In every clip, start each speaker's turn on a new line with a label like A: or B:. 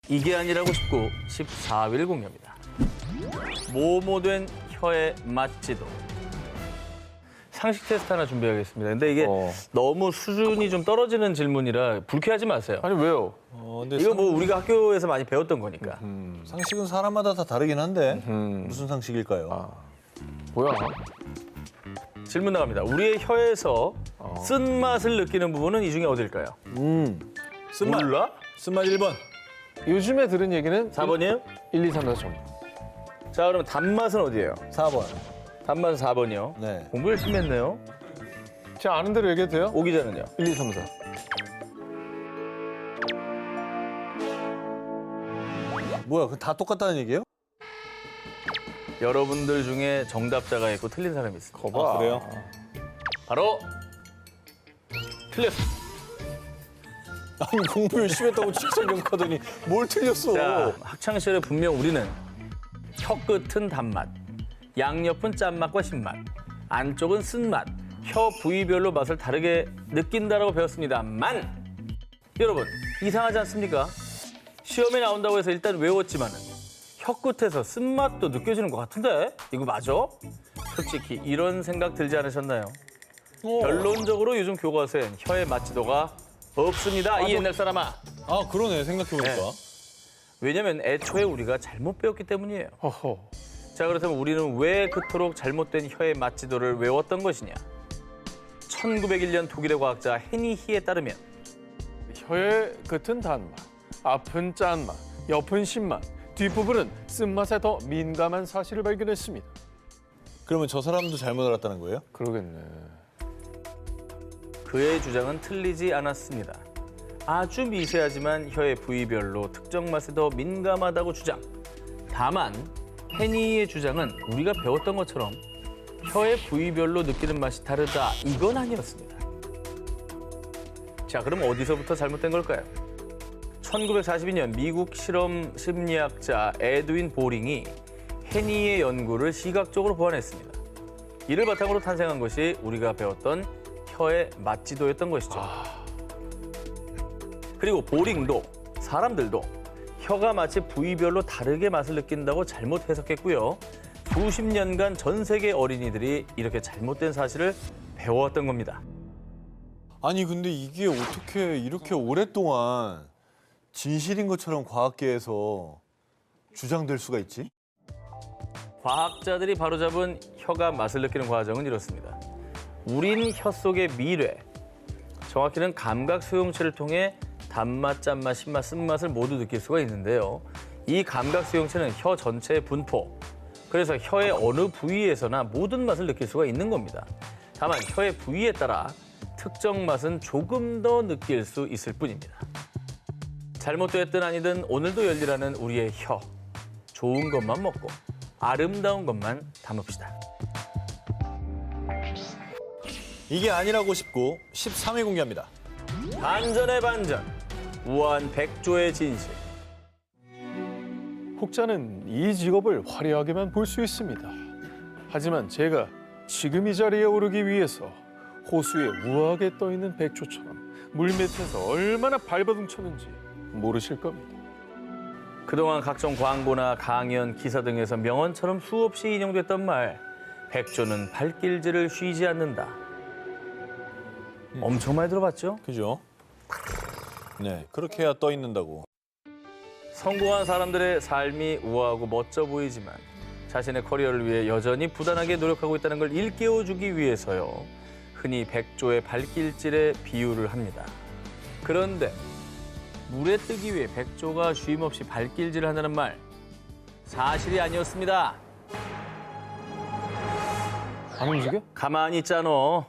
A: 이게 아니라고 싶고 14일 공개합니다. 모모된 혀의 맛지도. 상식 테스트 하나 준비하겠습니다. 근데 이게 너무 수준이 좀 떨어지는 질문이라 불쾌하지 마세요.
B: 아니 왜요?
C: 근데
A: 이거 뭐 우리가 학교에서 많이 배웠던 거니까.
C: 상식은 사람마다 다 다르긴 한데 무슨 상식일까요?
B: 뭐야?
A: 질문 나갑니다. 우리의 혀에서 쓴맛을 느끼는 부분은 이 중에 어딜까요?
C: 쓴맛.
A: 몰라?
C: 쓴맛 1번.
B: 요즘에 들은 얘기는
A: 4번이에요?
B: 1, 2, 3, 4 점.
A: 자, 그러면 단맛은 어디예요?
C: 4번.
A: 단맛은 4번이요.
C: 네.
A: 공부 열심히 했네요.
B: 제가 아는 대로 얘기해도 돼요?
A: 오 기자는요?
B: 1, 2, 3, 4.
C: 뭐야, 그 다 똑같다는 얘기예요?
A: 여러분들 중에 정답자가 있고 틀린 사람이 있습니다.
B: 거봐.
C: 그래요?
A: 바로 틀렸습니다.
C: 아니, 공부 열심히 했다고 칭찬경하더니 뭘 틀렸어?
A: 자, 학창시절에 분명 우리는 혀 끝은 단맛, 양옆은 짠맛과 신맛, 안쪽은 쓴맛, 혀 부위별로 맛을 다르게 느낀다라고 배웠습니다만 여러분 이상하지 않습니까? 시험에 나온다고 해서 일단 외웠지만은 혀 끝에서 쓴맛도 느껴지는 것 같은데 이거 맞아? 솔직히 이런 생각 들지 않으셨나요? 결론적으로 요즘 교과서엔 혀의 맛지도가 없습니다. 이 옛날 사람아.
C: 아, 그러네, 생각해보니까.
A: 네. 왜냐면 애초에 우리가 잘못 배웠기 때문이에요.
B: 허허.
A: 자, 그렇다면 우리는 왜 그토록 잘못된 혀의 맛지도를 외웠던 것이냐? 1901년 독일의 과학자 헤니 히에 따르면
B: 혀의 끝은 단맛, 앞은 짠맛, 옆은 신맛, 뒷부분은 쓴맛에 더 민감한 사실을 발견했습니다.
C: 그러면 저 사람도 잘못 알았다는 거예요?
B: 그러겠네.
A: 그의 주장은 틀리지 않았습니다. 아주 미세하지만 혀의 부위별로 특정 맛에 더 민감하다고 주장. 다만 헤니의 주장은 우리가 배웠던 것처럼 혀의 부위별로 느끼는 맛이 다르다 이건 아니었습니다. 자, 그럼 어디서부터 잘못된 걸까요? 1942년 미국 실험 심리학자 에드윈 보링이 헤니의 연구를 시각적으로 보완했습니다. 이를 바탕으로 탄생한 것이 우리가 배웠던 혀의 맛지도였던 것이죠. 그리고 보링도 사람들도 혀가 마치 부위별로 다르게 맛을 느낀다고 잘못 해석했고요. 수십 년간 전 세계 어린이들이 이렇게 잘못된 사실을 배워왔던 겁니다.
C: 아니, 근데 이게 어떻게 이렇게 오랫동안 진실인 것처럼 과학계에서 주장될 수가 있지?
A: 과학자들이 바로잡은 혀가 맛을 느끼는 과정은 이렇습니다. 우린 혀 속의 미뢰, 정확히는 감각 수용체를 통해 단맛, 짠맛, 신맛, 쓴맛을 모두 느낄 수가 있는데요. 이 감각 수용체는 혀 전체의 분포, 그래서 혀의 어느 부위에서나 모든 맛을 느낄 수가 있는 겁니다. 다만 혀의 부위에 따라 특정 맛은 조금 더 느낄 수 있을 뿐입니다. 잘못됐든 아니든 오늘도 열리라는 우리의 혀. 좋은 것만 먹고 아름다운 것만 담읍시다.
C: 이게 아니라고 싶고 13회 공개합니다.
A: 반전의 반전, 우아한 백조의 진실.
B: 혹자는 이 직업을 화려하게만 볼 수 있습니다. 하지만 제가 지금 이 자리에 오르기 위해서 호수에 우아하게 떠있는 백조처럼 물밑에서 얼마나 발버둥 쳤는지 모르실 겁니다.
A: 그동안 각종 광고나 강연, 기사 등에서 명언처럼 수없이 인용됐던 말, 백조는 발길질을 쉬지 않는다. 엄청 많이 들어봤죠?
C: 그죠? 네, 그렇게 해야 떠 있는다고.
A: 성공한 사람들의 삶이 우아하고 멋져 보이지만 자신의 커리어를 위해 여전히 부단하게 노력하고 있다는 걸 일깨워주기 위해서요. 흔히 백조의 발길질에 비유를 합니다. 그런데 물에 뜨기 위해 백조가 쉼없이 발길질을 한다는 말, 사실이 아니었습니다.
B: 안 움직여?
A: 가만히 있잖아.
B: 어?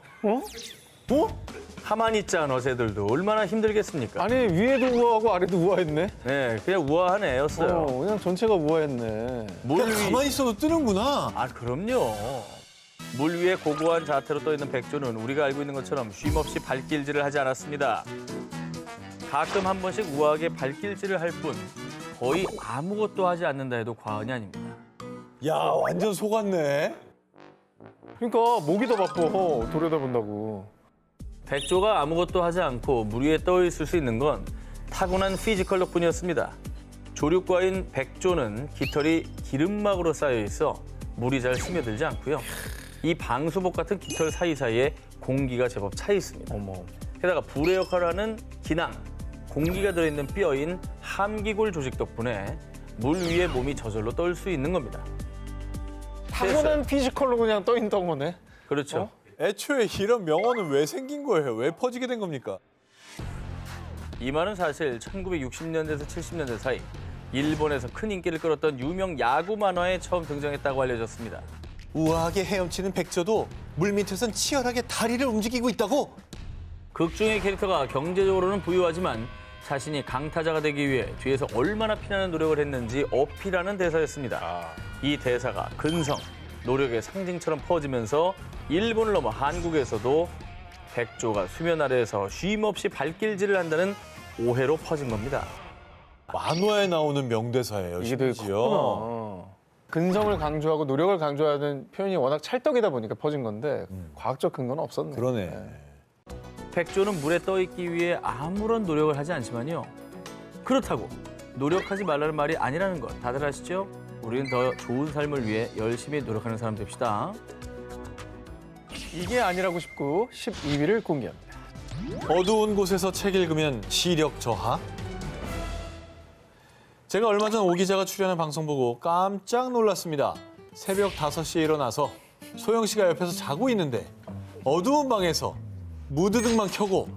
A: 가만히 있잖아, 쟤들도. 얼마나 힘들겠습니까?
B: 아니 위에도 우아하고 아래도 우아했네.
A: 네, 그냥 우아한 애였어요.
B: 그냥 전체가 우아했네.
A: 물
C: 그냥
A: 위...
C: 가만히 있어도 뜨는구나.
A: 아, 그럼요. 물 위에 고고한 자태로 떠 있는 백조는 우리가 알고 있는 것처럼 쉼없이 발길질을 하지 않았습니다. 가끔 한 번씩 우아하게 발길질을 할 뿐 거의 아무것도 하지 않는다 해도 과언이 아닙니다.
C: 야, 완전 속았네.
B: 그러니까 목이 더 바빠 들여다본다고.
A: 백조가 아무것도 하지 않고 물 위에 떠 있을 수 있는 건 타고난 피지컬 덕분이었습니다. 조류과인 백조는 깃털이 기름막으로 쌓여 있어 물이 잘 스며들지 않고요. 이 방수복 같은 깃털 사이사이에 공기가 제법 차 있습니다. 게다가 불의 역할을 하는 기낭, 공기가 들어있는 뼈인 함기골 조직 덕분에 물 위에 몸이 저절로 떨 수 있는 겁니다.
B: 타고난 피지컬로 그냥 떠 있는 거네.
A: 그렇죠.
C: 애초에 이런 명언은 왜 생긴 거예요? 왜 퍼지게 된 겁니까?
A: 이 말은 사실 1960년대에서 70년대 사이 일본에서 큰 인기를 끌었던 유명 야구 만화에 처음 등장했다고 알려졌습니다.
C: 우아하게 헤엄치는 백조도 물 밑에선 치열하게 다리를 움직이고 있다고?
A: 극 중의 캐릭터가 경제적으로는 부유하지만 자신이 강타자가 되기 위해 뒤에서 얼마나 피나는 노력을 했는지 어필하는 대사였습니다. 이 대사가 근성, 노력의 상징처럼 퍼지면서 일본을 넘어 한국에서도 백조가 수면 아래에서 쉼없이 발길질을 한다는 오해로 퍼진 겁니다.
C: 만화에 나오는 명대사예요.
B: 이게 되게
C: 심지어.
B: 컸구나. 근성을 강조하고 노력을 강조하는 표현이 워낙 찰떡이다 보니까 퍼진 건데 과학적 근거는 없었네.
C: 그러네.
A: 백조는 물에 떠 있기 위해 아무런 노력을 하지 않지만요. 그렇다고 노력하지 말라는 말이 아니라는 것 다들 아시죠? 우리는 더 좋은 삶을 위해 열심히 노력하는 사람 됩시다.
B: 이게 아니라고 싶고 12위를 공개합니다.
C: 어두운 곳에서 책 읽으면 시력 저하? 제가 얼마 전 오 기자가 출연한 방송 보고 깜짝 놀랐습니다. 새벽 5시에 일어나서 소영 씨가 옆에서 자고 있는데 어두운 방에서 무드등만 켜고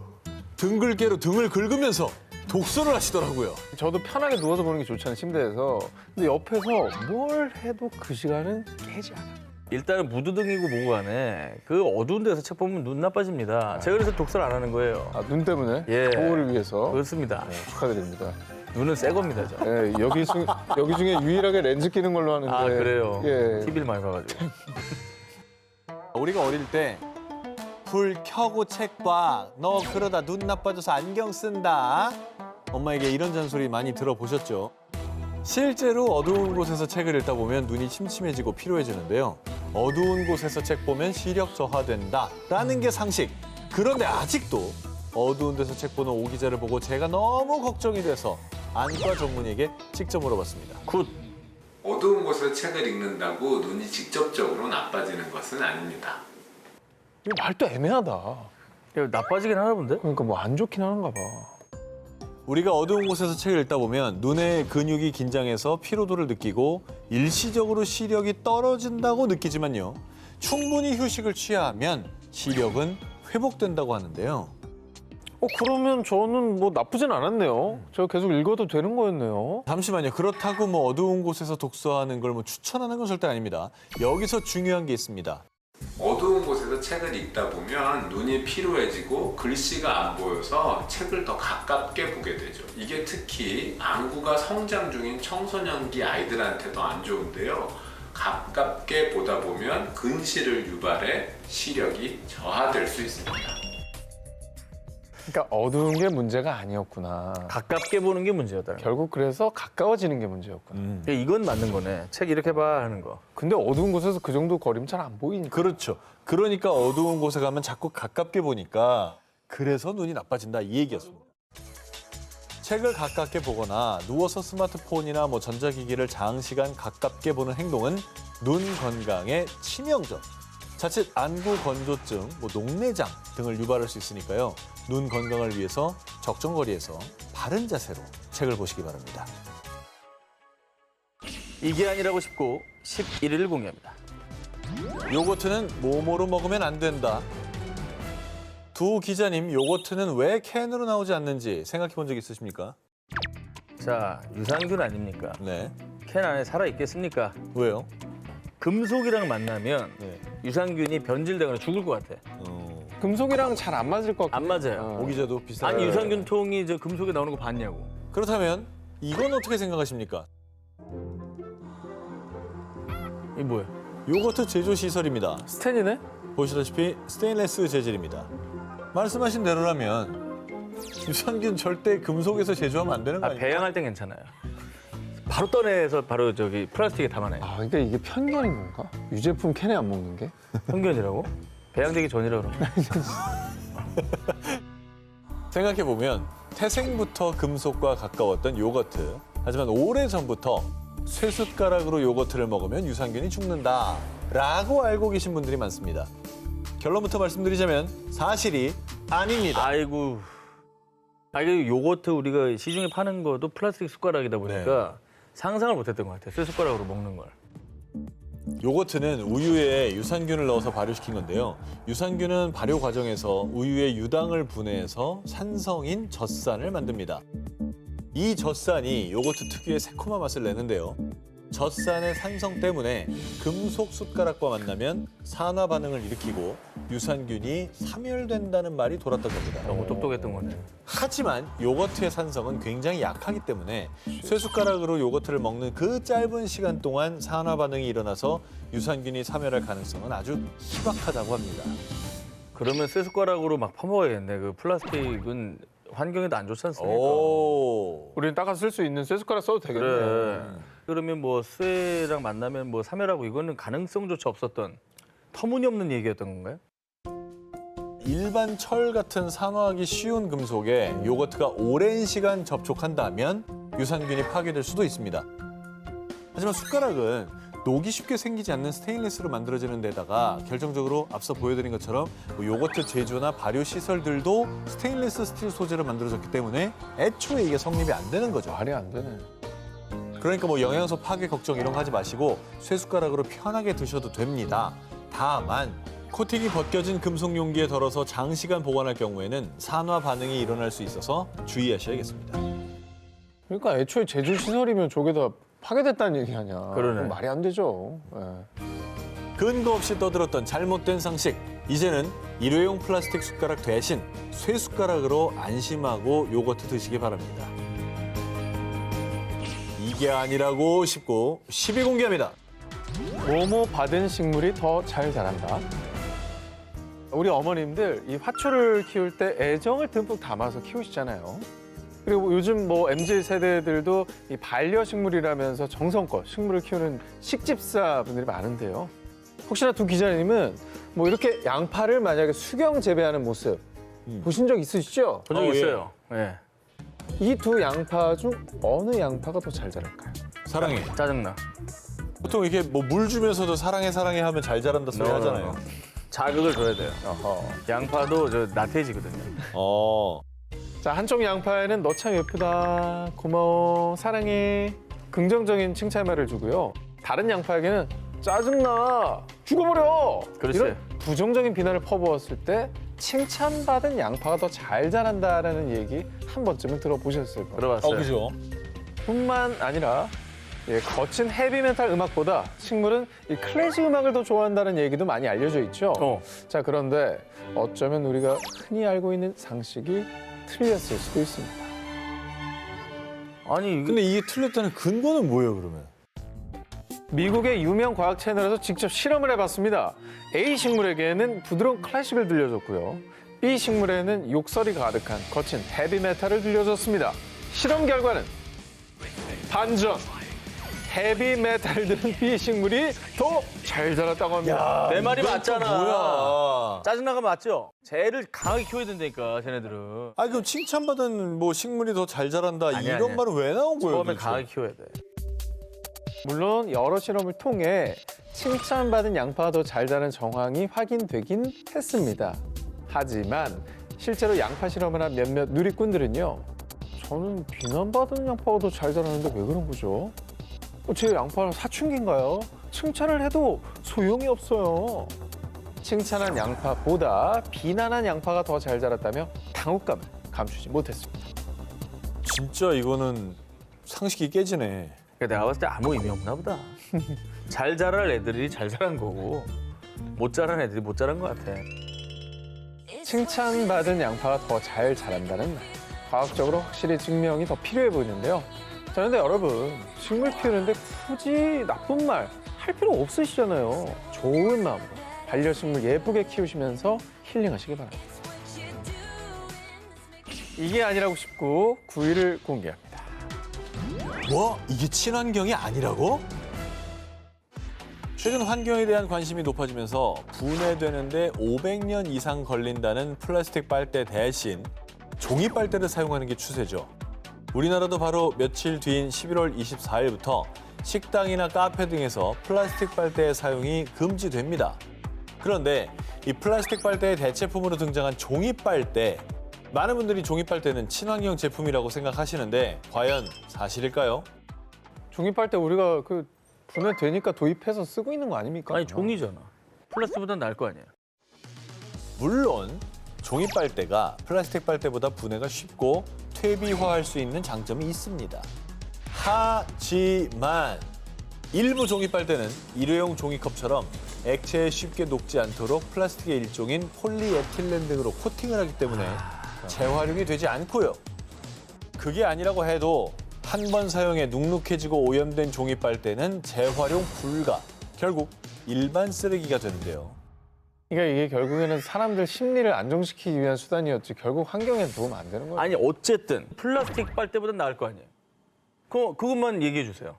C: 등글개로 등을 긁으면서 독서를 하시더라고요.
B: 저도 편하게 누워서 보는 게 좋잖아요, 침대에서. 근데 옆에서 뭘 해도 그 시간은 깨지 않아.
A: 일단은 무드등이고 뭐고 간에 그 어두운 데서 책 보면 눈 나빠집니다. 제가 그래서 독서를 안 하는 거예요.
B: 아, 눈 때문에?
A: 예.
B: 보호를 위해서?
A: 그렇습니다.
B: 축하드립니다.
A: 눈은 새 겁니다, 저.
B: 예, 여기 중에 유일하게 렌즈 끼는 걸로 하는데.
A: 아, 그래요?
B: 예.
A: TV를 많이 봐가지고.
C: 우리가 어릴 때 불 켜고 책 봐. 너 그러다 눈 나빠져서 안경 쓴다. 엄마에게 이런 잔소리 많이 들어보셨죠? 실제로 어두운 곳에서 책을 읽다 보면 눈이 침침해지고 피로해지는데요. 어두운 곳에서 책 보면 시력 저하된다라는 게 상식. 그런데 아직도 어두운 데서 책 보는 오 기자를 보고 제가 너무 걱정이 돼서 안과 전문의에게 직접 물어봤습니다.
A: 굿.
D: 어두운 곳에서 책을 읽는다고 눈이 직접적으로 나빠지는 것은 아닙니다.
B: 이 말도 애매하다.
A: 나빠지긴 하나 본데?
B: 그러니까 뭐 안 좋긴 하는가 봐.
C: 우리가 어두운 곳에서 책을 읽다 보면 눈의 근육이 긴장해서 피로도를 느끼고 일시적으로 시력이 떨어진다고 느끼지만요. 충분히 휴식을 취하면 시력은 회복된다고 하는데요.
B: 그러면 저는 뭐 나쁘진 않았네요. 제가 계속 읽어도 되는 거였네요.
C: 잠시만요. 그렇다고 뭐 어두운 곳에서 독서하는 걸 뭐 추천하는 건 절대 아닙니다. 여기서 중요한 게 있습니다.
D: 어두운 곳에서 책을 읽다 보면 눈이 피로해지고 글씨가 안 보여서 책을 더 가깝게 보게 되죠. 이게 특히 안구가 성장 중인 청소년기 아이들한테도 안 좋은데요. 가깝게 보다 보면 근시를 유발해 시력이 저하될 수 있습니다.
B: 그러니까 어두운 게 문제가 아니었구나.
A: 가깝게 보는 게 문제였다는 거.
B: 결국 그래서 가까워지는 게 문제였구나.
A: 이건 맞는 거네. 책 이렇게 봐 하는 거.
B: 근데 어두운 곳에서 그 정도 거리면 잘 안 보이니까.
C: 그렇죠. 그러니까 어두운 곳에 가면 자꾸 가깝게 보니까 그래서 눈이 나빠진다 이 얘기였습니다. 책을 가깝게 보거나 누워서 스마트폰이나 뭐 전자기기를 장시간 가깝게 보는 행동은 눈 건강에 치명적. 자칫 안구 건조증, 뭐 녹내장 등을 유발할 수 있으니까요. 눈 건강을 위해서 적정 거리에서 바른 자세로 책을 보시기 바랍니다.
A: 이게 아니라고 싶고 11위를 공개합니다.
C: 요거트는 뭐뭐로 먹으면 안 된다. 두 기자님, 요거트는 왜 캔으로 나오지 않는지 생각해 본 적 있으십니까?
A: 자, 유산균 아닙니까?
C: 네.
A: 캔 안에 살아있겠습니까?
C: 왜요?
A: 금속이랑 만나면
C: 네.
A: 유산균이 변질되거나 죽을 것 같아.
B: 금속이랑 잘 안 맞을 것 같고.
A: 안 맞아요.
C: 오 기자도 비슷한.
A: 아니, 유산균 통이 저 금속에 나오는 거 봤냐고.
C: 그렇다면 이건 어떻게 생각하십니까?
A: 이게 뭐야?
C: 요거트 제조 시설입니다.
B: 스탠이네?
C: 보시다시피 스테인레스 재질입니다. 말씀하신 대로라면 유산균 절대 금속에서 제조하면 안 되는 거 아니에요?
A: 배양할 땐 괜찮아요. 바로 떠내서 바로 저기 플라스틱에 담아내요.
B: 아, 그러니까 이게 편견인 건가? 유제품 캔에 안 먹는 게?
A: 편견이라고? 배양되기 전이라 그러면.
C: 생각해보면 태생부터 금속과 가까웠던 요거트. 하지만 오래전부터 쇠숟가락으로 요거트를 먹으면 유산균이 죽는다라고 알고 계신 분들이 많습니다. 결론부터 말씀드리자면 사실이 아닙니다.
A: 아이고. 이게 요거트 우리가 시중에 파는 것도 플라스틱 숟가락이다 보니까 상상을 못했던 것 같아요. 쇠 숟가락으로 먹는 걸.
C: 요거트는 우유에 유산균을 넣어서 발효시킨 건데요. 유산균은 발효 과정에서 우유에 유당을 분해해서 산성인 젖산을 만듭니다. 이 젖산이 요거트 특유의 새콤한 맛을 내는데요. 젖산의 산성 때문에 금속 숟가락과 만나면 산화 반응을 일으키고 유산균이 사멸된다는 말이 돌았던 겁니다.
A: 너무 똑똑했던 거네.
C: 하지만 요거트의 산성은 굉장히 약하기 때문에 쇠숟가락으로 요거트를 먹는 그 짧은 시간 동안 산화 반응이 일어나서 유산균이 사멸할 가능성은 아주 희박하다고 합니다.
A: 그러면 쇠 숟가락으로 막 퍼먹어야겠네. 그 플라스틱은 환경에도 안 좋지 않습니까?
C: 오.
B: 우리는 따가 쓸 수 있는 쇠숟가락 써도 되겠네.
A: 그래. 그러면 뭐 쇠랑 만나면 뭐 사멸하고 이거는 가능성조차 없었던 터무니없는 얘기였던 건가요?
C: 일반 철 같은 산화하기 쉬운 금속에 요거트가 오랜 시간 접촉한다면 유산균이 파괴될 수도 있습니다. 하지만 숟가락은 녹이 쉽게 생기지 않는 스테인리스로 만들어지는 데다가 결정적으로 앞서 보여드린 것처럼 뭐 요거트 제조나 발효 시설들도 스테인리스 스틸 소재로 만들어졌기 때문에 애초에 이게 성립이 안 되는 거죠.
B: 말이 안 되네.
C: 그러니까 뭐 영양소 파괴 걱정 이런 거 하지 마시고 쇠숟가락으로 편하게 드셔도 됩니다. 다만 코팅이 벗겨진 금속 용기에 덜어서 장시간 보관할 경우에는 산화 반응이 일어날 수 있어서 주의하셔야겠습니다.
B: 그러니까 애초에 제조 시설이면 저게 다 파괴됐다는 얘기 아니야.
A: 그러네.
B: 그건 말이 안 되죠. 예.
C: 근거 없이 떠들었던 잘못된 상식. 이제는 일회용 플라스틱 숟가락 대신 쇠숟가락으로 안심하고 요거트 드시기 바랍니다. 이게 아니라고 싶고 시비 공개합니다.
B: 뭐뭐 받은 식물이 더 잘 자란다. 우리 어머님들 이 화초를 키울 때 애정을 듬뿍 담아서 키우시잖아요. 그리고 요즘 뭐 MZ 세대들도 이 반려식물이라면서 정성껏 식물을 키우는 식집사 분들이 많은데요. 혹시나 두 기자님은 뭐 이렇게 양파를 만약에 수경 재배하는 모습 보신 적 있으시죠?
A: 본 적 있어요. 예.
B: 이 두 양파 중 어느 양파가 더 잘 자랄까요?
C: 사랑해.
A: 짜증나.
C: 보통 이렇게 뭐 물 주면서도 사랑해 사랑해 하면 잘 자란다 소리
A: No, no,
C: 하잖아요.
A: no. 자극을 줘야 돼요. 양파도 저 나태해지거든요.
B: 자, 한쪽 양파에는 너 참 예쁘다, 고마워, 사랑해 긍정적인 칭찬말을 주고요. 다른 양파에게는 짜증나, 죽어버려
A: 그렇지.
B: 이런 부정적인 비난을 퍼부었을 때 칭찬받은 양파가 더 잘 자란다라는 얘기 한 번쯤은 들어보셨을 거예요.
A: 들어봤어요.
C: 그죠?
B: 뿐만 아니라 거친 헤비메탈 음악보다 식물은 이 클래식 음악을 더 좋아한다는 얘기도 많이 알려져 있죠. 자, 그런데 어쩌면 우리가 흔히 알고 있는 상식이 틀렸을 수도 있습니다.
A: 아니
C: 근데 이게 틀렸다는 근거는 뭐예요, 그러면?
B: 미국의 유명 과학 채널에서 직접 실험을 해봤습니다. A 식물에게는 부드러운 클래식을 들려줬고요. B 식물에는 욕설이 가득한 거친 헤비메탈을 들려줬습니다. 실험 결과는 반전! 헤비메탈을 들은 B 식물이 더 잘 자랐다고 합니다.
A: 내 말이 맞잖아.
C: 뭐야?
A: 짜증나가 맞죠? 쟤를 강하게 키워야 된다니까, 쟤네들은.
C: 아 그럼 칭찬받은 뭐 식물이 더 잘 자란다
A: 아니야,
C: 이런
A: 아니야.
C: 말은 왜 나온 거예요?
A: 처음에
C: 도대체?
A: 강하게 키워야 돼.
B: 물론 여러 실험을 통해 칭찬받은 양파가 더 잘 자라는 정황이 확인되긴 했습니다. 하지만 실제로 양파 실험을 한 몇몇 누리꾼들은요. 저는 비난받은 양파가 더 잘 자라는데 왜 그런 거죠? 제 양파는 사춘기인가요? 칭찬을 해도 소용이 없어요. 칭찬한 양파보다 비난한 양파가 더 잘 자랐다며 당혹감을 감추지 못했습니다.
C: 진짜 이거는 상식이 깨지네.
A: 그러니까 내가 봤을 때 아무 의미 없나 보다. 잘 자랄 애들이 잘 자란 거고 못 자란 애들이 못 자란 것 같아.
B: 칭찬받은 양파가 더 잘 자란다는 말. 과학적으로 확실히 증명이 더 필요해 보이는데요. 자, 근데 여러분, 식물 키우는데 굳이 나쁜 말 할 필요 없으시잖아요. 좋은 마음으로 반려식물 예쁘게 키우시면서 힐링하시기 바랍니다. 이게 아니라고 싶고 9위를 공개합니다.
C: 뭐? 이게 친환경이 아니라고? 최근 환경에 대한 관심이 높아지면서 분해되는데 500년 이상 걸린다는 플라스틱 빨대 대신 종이 빨대를 사용하는 게 추세죠. 우리나라도 바로 며칠 뒤인 11월 24일부터 식당이나 카페 등에서 플라스틱 빨대의 사용이 금지됩니다. 그런데 이 플라스틱 빨대의 대체품으로 등장한 종이 빨대. 많은 분들이 종이 빨대는 친환경 제품이라고 생각하시는데 과연 사실일까요?
B: 종이 빨대 우리가 그 분해되니까 도입해서 쓰고 있는 거 아닙니까?
A: 아니 종이잖아. 플라스틱보단 나을 거 아니에요.
C: 물론 종이 빨대가 플라스틱 빨대보다 분해가 쉽고 퇴비화할 수 있는 장점이 있습니다. 하지만 일부 종이 빨대는 일회용 종이컵처럼 액체에 쉽게 녹지 않도록 플라스틱의 일종인 폴리에틸렌 등으로 코팅을 하기 때문에 재활용이 되지 않고요. 그게 아니라고 해도 한 번 사용에 눅눅해지고 오염된 종이 빨대는 재활용 불가. 결국 일반 쓰레기가 되는데요.
B: 그러니까 이게 결국에는 사람들 심리를 안정시키기 위한 수단이었지 결국 환경에 도움 안 되는 거예요.
A: 아니 어쨌든 플라스틱 빨대보단 나을 거 아니에요. 그것만 얘기해 주세요.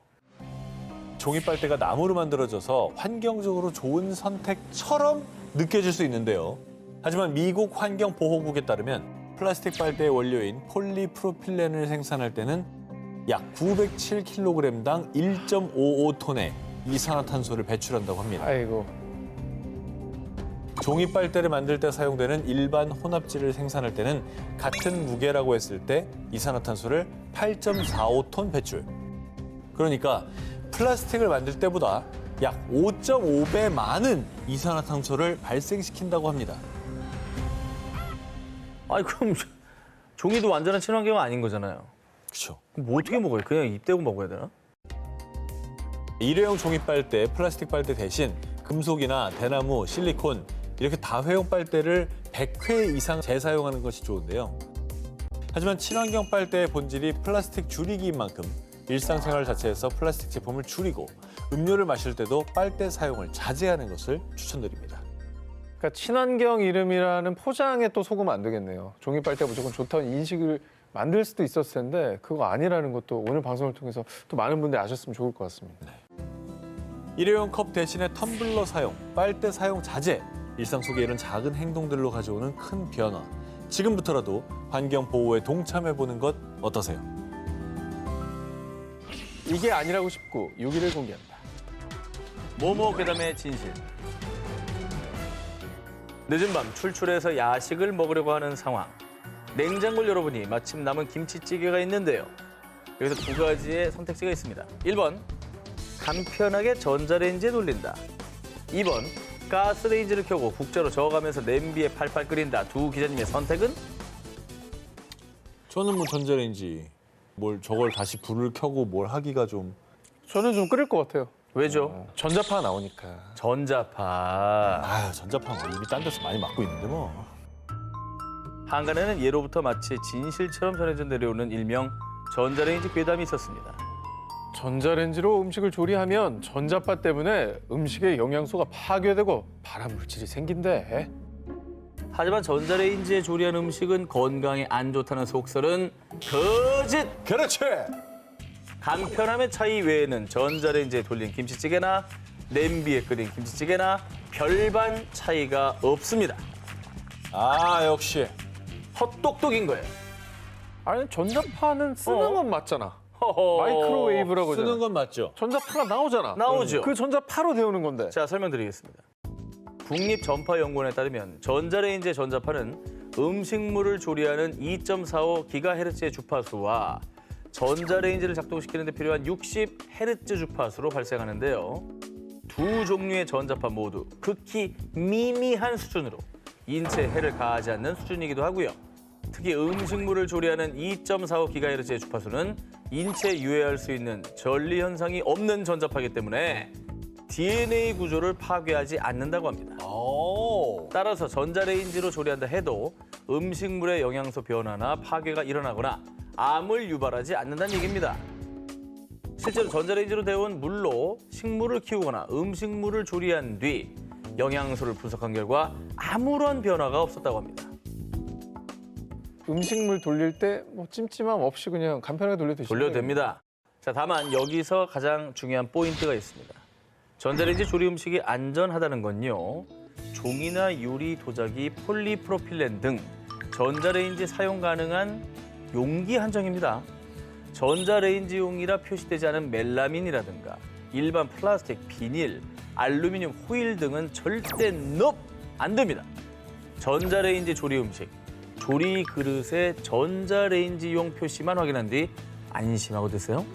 C: 종이 빨대가 나무로 만들어져서 환경적으로 좋은 선택처럼 느껴질 수 있는데요. 하지만 미국 환경보호국에 따르면 플라스틱 빨대의 원료인 폴리프로필렌을 생산할 때는 약 907kg당 1.55톤의 이산화탄소를 배출한다고 합니다.
B: 아이고.
C: 종이 빨대를 만들 때 사용되는 일반 혼합지를 생산할 때는 같은 무게라고 했을 때 이산화탄소를 8.45톤 배출. 그러니까 플라스틱을 만들 때보다 약 5.5배 많은 이산화탄소를 발생시킨다고 합니다.
A: 아니 그럼 종이도 완전한 친환경은 아닌 거잖아요.
C: 그렇죠.
A: 그럼 뭐 어떻게 먹어요? 그냥 입 대고 먹어야 되나?
C: 일회용 종이 빨대, 플라스틱 빨대 대신 금속이나 대나무, 실리콘 이렇게 다회용 빨대를 100회 이상 재사용하는 것이 좋은데요. 하지만 친환경 빨대의 본질이 플라스틱 줄이기인 만큼 일상생활 자체에서 플라스틱 제품을 줄이고 음료를 마실 때도 빨대 사용을 자제하는 것을 추천드립니다.
B: 그러니까 친환경 이름이라는 포장에 또 속으면 안 되겠네요. 종이 빨대 무조건 좋다는 인식을 만들 수도 있었을 텐데 그거 아니라는 것도 오늘 방송을 통해서 또 많은 분들이 아셨으면 좋을 것 같습니다.
C: 일회용 컵 대신에 텀블러 사용, 빨대 사용 자제, 일상 속의 이런 작은 행동들로 가져오는 큰 변화. 지금부터라도 환경 보호에 동참해보는 것 어떠세요?
B: 이게 아니라고 싶고 6위를 공개합니다.
A: 모모 괴담의 진실. 늦은 밤 출출해서 야식을 먹으려고 하는 상황. 냉장고를 열어보니 마침 남은 김치찌개가 있는데요. 여기서 두 가지의 선택지가 있습니다. 1번, 간편하게 전자레인지에 돌린다. 2번, 가스레인지를 켜고 국자로 저어가면서 냄비에 팔팔 끓인다. 두 기자님의 선택은?
C: 저는 뭐 전자레인지 저걸 다시 불을 켜고 뭘 하기가 좀
B: 저는 좀 끓일 것 같아요.
A: 왜죠?
B: 전자파가 나오니까.
A: 전자파.
C: 전자파는 이미 딴 데서 많이 맞고 있는데 뭐.
A: 한간에는 예로부터 마치 진실처럼 전해져 내려오는 일명 전자레인지 괴담이 있었습니다.
B: 전자레인지로 음식을 조리하면 전자파 때문에 음식의 영양소가 파괴되고 발암 물질이 생긴대.
A: 하지만 전자레인지에 조리한 음식은 건강에 안 좋다는 속설은 거짓!
C: 그렇지!
A: 간편함의 차이 외에는 전자레인지에 돌린 김치찌개나 냄비에 끓인 김치찌개나 별반 차이가 없습니다.
C: 역시.
A: 헛똑똑인 거예요.
B: 아니 전자파는 쓰는 건 맞잖아.
A: 허허.
B: 마이크로웨이브라고 하잖아.
C: 쓰는 건 맞죠?
B: 전자파가 나오잖아.
A: 나오죠.
B: 그 전자파로 데우는 건데.
A: 자, 설명드리겠습니다. 국립전파연구원에 따르면 전자레인지의 전자파는 음식물을 조리하는 2.45 기가헤르츠의 주파수와 전자레인지를 작동시키는 데 필요한 60헤르츠 주파수로 발생하는데요. 두 종류의 전자파 모두 극히 미미한 수준으로 인체에 해를 가하지 않는 수준이기도 하고요. 특히 음식물을 조리하는 2.45 기가헤르츠의 주파수는 인체에 유해할 수 있는 전리 현상이 없는 전자파이기 때문에 DNA 구조를 파괴하지 않는다고 합니다. 따라서 전자레인지로 조리한다 해도 음식물의 영양소 변화나 파괴가 일어나거나 암을 유발하지 않는다는 얘기입니다. 실제로 전자레인지로 데운 물로 식물을 키우거나 음식물을 조리한 뒤 영양소를 분석한 결과 아무런 변화가 없었다고 합니다.
B: 음식물 돌릴 때 뭐 찜찜함 없이 그냥 간편하게 돌려 드시면
A: 돌려도 됩니다. 자, 다만 여기서 가장 중요한 포인트가 있습니다. 전자레인지 조리 음식이 안전하다는 건요. 종이나 유리, 도자기, 폴리프로필렌 등 전자레인지 사용 가능한 용기 한정입니다. 전자레인지용이라 표시되지 않은 멜라민이라든가 일반 플라스틱, 비닐, 알루미늄 호일 등은 절대 NO! 안 됩니다. 전자레인지 조리 음식, 조리 그릇에 전자레인지용 표시만 확인한 뒤 안심하고 드세요.